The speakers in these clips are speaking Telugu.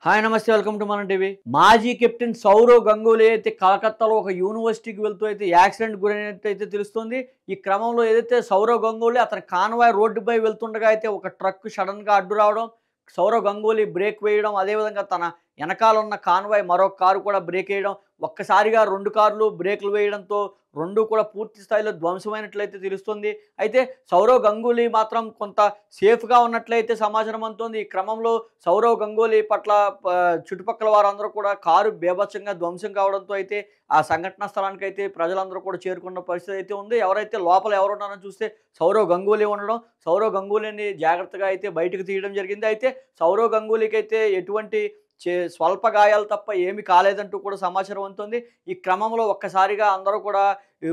హాయ్ నమస్తే వెల్కమ్ టు మన టీవీ. మాజీ కెప్టెన్ సౌరవ్ గంగూలీ అయితే కలకత్తాలో ఒక యూనివర్సిటీకి వెళ్తూ అయితే యాక్సిడెంట్ గురైనట్టయితే తెలుస్తుంది. ఈ క్రమంలో ఏదైతే సౌరవ్ గంగూలీ అతని కాన్వాయ్ రోడ్డుపై వెళ్తుండగా అయితే ఒక ట్రక్ సడన్‌గా అడ్డు రావడం, సౌరవ్ గంగూలీ బ్రేక్ వేయడం, అదేవిధంగా తన వెనకాల ఉన్న కాన్వాయ్ మరో కారు కూడా బ్రేక్ ఏయడం, ఒక్కసారిగా 2 కార్లు బ్రేకులు వేయడంతో 2 కూడా పూర్తి స్థాయిలో ధ్వంసమైనట్లయితే తెలుస్తుంది. అయితే సౌరవ్ గంగూలీ మాత్రం కొంత సేఫ్‌గా ఉన్నట్లయితే సమాచారం అందుతోంది. ఈ క్రమంలో సౌరవ్ గంగూలీ పట్ల చుట్టుపక్కల వారందరూ కూడా కారు బీభత్సంగా ధ్వంసం కావడంతో అయితే ఆ సంఘటనా స్థలానికైతే ప్రజలందరూ కూడా చేరుకున్న పరిస్థితి అయితే ఉంది. ఎవరైతే లోపల ఎవరున్నారని చూస్తే సౌరవ్ గంగూలీ ఉండడం, సౌరవ్ గంగూలీని జాగ్రత్తగా అయితే బయటకు తీయడం జరిగింది. అయితే సౌరవ్ గంగూలీకైతే ఎటువంటి స్వల్ప గాయాలు తప్ప ఏమీ కాలేదంటూ కూడా సమాచారం అందుతోంది. ఈ క్రమంలో ఒక్కసారిగా అందరూ కూడా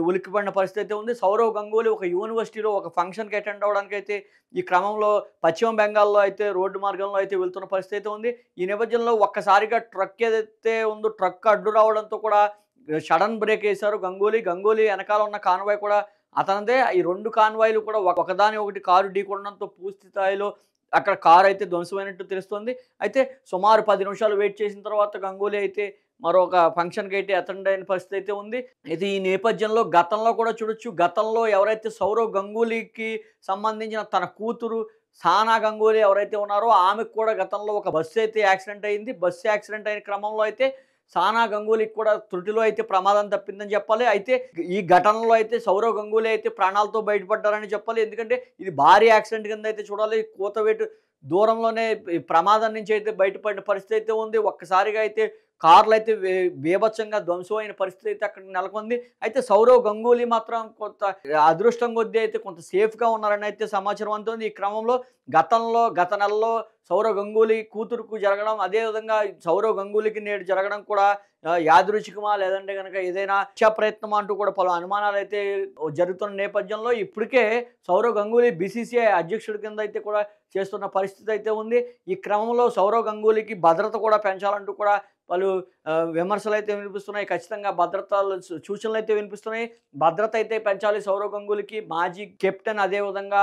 ఉలిక్కిపడిన పరిస్థితి అయితే ఉంది. సౌరవ్ గంగూలీ ఒక యూనివర్సిటీలో ఒక ఫంక్షన్‌కి అటెండ్ అవ్వడానికైతే ఈ క్రమంలో పశ్చిమ బెంగాల్‌లో అయితే రోడ్డు మార్గంలో అయితే వెళ్తున్న పరిస్థితి అయితే ఉంది. ఈ నేపథ్యంలో ఒక్కసారిగా ట్రక్ ఏదైతే ఉందో ట్రక్ అడ్డు రావడంతో కూడా సడన్ బ్రేక్ ఏశారు గంగూలీ. గంగూలీ వెనకాల ఉన్న కాన్వాయ్ కూడా అతనిదే. ఈ 2 కాన్వాయ్‌లు కూడా ఒకదాని ఒకటి కారు ఢీకొనడంతో పూర్తి స్థాయిలో అక్కడ కారు అయితే ధ్వంసమైనట్టు తెలుస్తుంది. అయితే సుమారు 10 నిమిషాలు వెయిట్ చేసిన తర్వాత గంగూలీ అయితే మరొక ఫంక్షన్‌కి అయితే అటెండ్ అయిన పరిస్థితి అయితే ఉంది. అయితే ఈ నేపథ్యంలో గతంలో కూడా చూడొచ్చు. గతంలో ఎవరైతే సౌరవ్ గంగూలీకి సంబంధించిన తన కూతురు సానా గంగూలీ ఎవరైతే ఉన్నారో ఆమెకు కూడా గతంలో ఒక బస్సు అయితే యాక్సిడెంట్ అయింది. బస్సు యాక్సిడెంట్ అయిన క్రమంలో అయితే సానా గంగూలీకి కూడా త్రుటిలో అయితే ప్రమాదం తప్పిందని చెప్పాలి. అయితే ఈ ఘటనలో అయితే సౌరవ్ గంగూలీ అయితే ప్రాణాలతో బయటపడ్డారని చెప్పాలి. ఎందుకంటే ఇది భారీ యాక్సిడెంట్ కింద అయితే చూడాలి. కూతవేటు దూరంలోనే ఈ ప్రమాదం నుంచి అయితే బయటపడిన పరిస్థితి అయితే ఉంది. ఒక్కసారిగా అయితే కార్లయితే బీభత్సంగా ధ్వంసమైన పరిస్థితి అయితే అక్కడ నెలకొంది. అయితే సౌరవ్ గంగూలీ మాత్రం కొంత అదృష్టం కొద్దీ అయితే కొంత సేఫ్‌గా ఉన్నారని అయితే సమాచారం అందుతోంది. ఈ క్రమంలో గత నెలలో సౌరవ్ గంగూలీ కూతురుకు జరగడం, అదేవిధంగా సౌరవ్ గంగూలీకి నేడు జరగడం కూడా యాదృచ్చికమా? లేదంటే గనక ఏదైనా హత్యా ప్రయత్నమా? అంటూ కూడా పలు అనుమానాలైతే జరుగుతున్న నేపథ్యంలో ఇప్పటికే సౌరవ్ గంగూలీ బీసీసీఐ అధ్యక్షుడి కింద అయితే కూడా చేస్తున్న పరిస్థితి అయితే ఉంది. ఈ క్రమంలో సౌరవ్ గంగూలీకి భద్రత కూడా పెంచాలంటూ కూడా పలు విమర్శలైతే వినిపిస్తున్నాయి. ఖచ్చితంగా భద్రతలు సూచనలైతే వినిపిస్తున్నాయి. భద్రత అయితే పెంచాలి సౌరవ్ గంగూలీకి. మాజీ కెప్టెన్ అదేవిధంగా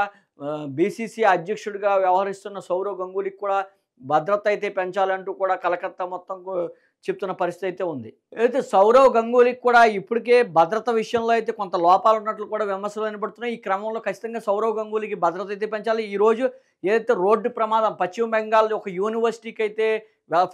బీసీసీఐ అధ్యక్షుడిగా వ్యవహరిస్తున్న సౌరవ్ గంగూలీకి కూడా భద్రత అయితే పెంచాలంటూ కూడా కలకత్తా మొత్తం చెప్తున్న పరిస్థితి అయితే ఉంది. అయితే సౌరవ్ గంగూలీకి కూడా ఇప్పటికే భద్రత విషయంలో అయితే కొంత లోపాలు ఉన్నట్లు కూడా విమర్శలు వినపడుతున్నాయి. ఈ క్రమంలో ఖచ్చితంగా సౌరవ్ గంగూలీకి భద్రత అయితే పెంచాలి. ఈరోజు ఏదైతే రోడ్డు ప్రమాదం పశ్చిమ బెంగాల్ ఒక యూనివర్సిటీకి అయితే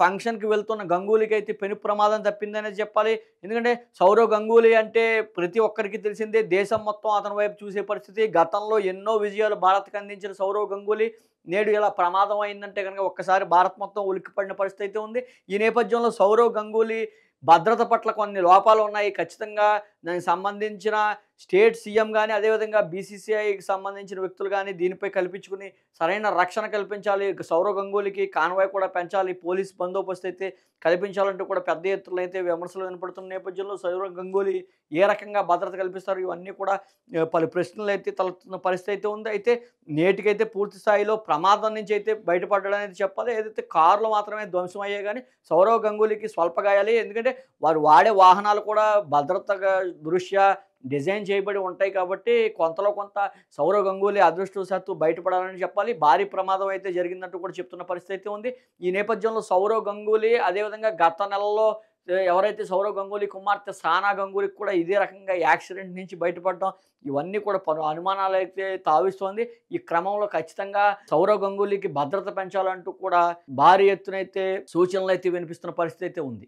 ఫంక్షన్‌కి వెళ్తున్న గంగూలీకి అయితే పెను ప్రమాదం తప్పిందనే చెప్పాలి. ఎందుకంటే సౌరవ్ గంగూలీ అంటే ప్రతి ఒక్కరికి తెలిసిందే. దేశం మొత్తం అతని వైపు చూసే పరిస్థితి. గతంలో ఎన్నో విజయాలు భారత్‌కి అందించిన సౌరవ్ గంగూలీ నేడు ఇలా ప్రమాదం అయిందంటే గనుక ఒక్కసారి భారత్ మొత్తం ఉలిక్కిపడిన పరిస్థితి అయితే ఉంది. ఈ నేపథ్యంలో సౌరవ్ గంగూలీ భద్రత పట్ల కొన్ని లోపాలు ఉన్నాయి. ఖచ్చితంగా దానికి సంబంధించిన స్టేట్ సీఎం గాని, అదేవిధంగా బీసీసీఐకి సంబంధించిన వ్యక్తులు గాని దీనిపై కల్పించుకుని సరైన రక్షణ కల్పించాలి. సౌరవ్ గంగూలీకి కాన్వాయ్ కూడా పెంచాలి. పోలీస్ బందోబస్తు అయితే కల్పించాలంటూ కూడా పెద్ద ఎత్తున అయితే విమర్శలు వినపడుతున్న నేపథ్యంలో సౌరవ్ గంగూలీ ఏ రకంగా భద్రత కల్పిస్తారు? ఇవన్నీ కూడా పలు ప్రశ్నలు అయితే తలెత్తుతున్న పరిస్థితి అయితే ఉంది. అయితే నేటికైతే పూర్తి స్థాయిలో ప్రమాదం నుంచి అయితే బయటపడ్డాడనేది చెప్పాలి. ఏదైతే కార్లు మాత్రమే ధ్వంసం అయ్యాయి గానీ సౌరవ్ గంగూలీకి స్వల్ప గాయాలే. ఎందుకంటే వారు వాడే వాహనాలు కూడా భద్రతగా దృష్ట్యా డిజైన్ చేయబడి ఉంటాయి కాబట్టి కొంతలో కొంత సౌరవ్ గంగూలీ అదృష్టవశాత్తు బయటపడాలని చెప్పాలి. భారీ ప్రమాదం అయితే జరిగిందంటూ కూడా చెప్తున్న పరిస్థితి అయితే ఉంది. ఈ నేపథ్యంలో సౌరవ్ గంగూలీ అదేవిధంగా గత నెలలో ఎవరైతే సౌరవ్ గంగూలీ కుమార్తె సానా గంగూలీకి కూడా ఇదే రకంగా యాక్సిడెంట్ నుంచి బయటపడడం ఇవన్నీ కూడా పలు అనుమానాలైతే తావిస్తోంది. ఈ క్రమంలో ఖచ్చితంగా సౌరవ్ గంగూలీకి భద్రత పెంచాలంటూ కూడా భారీ ఎత్తునైతే సూచనలైతే వినిపిస్తున్న పరిస్థితి అయితే ఉంది.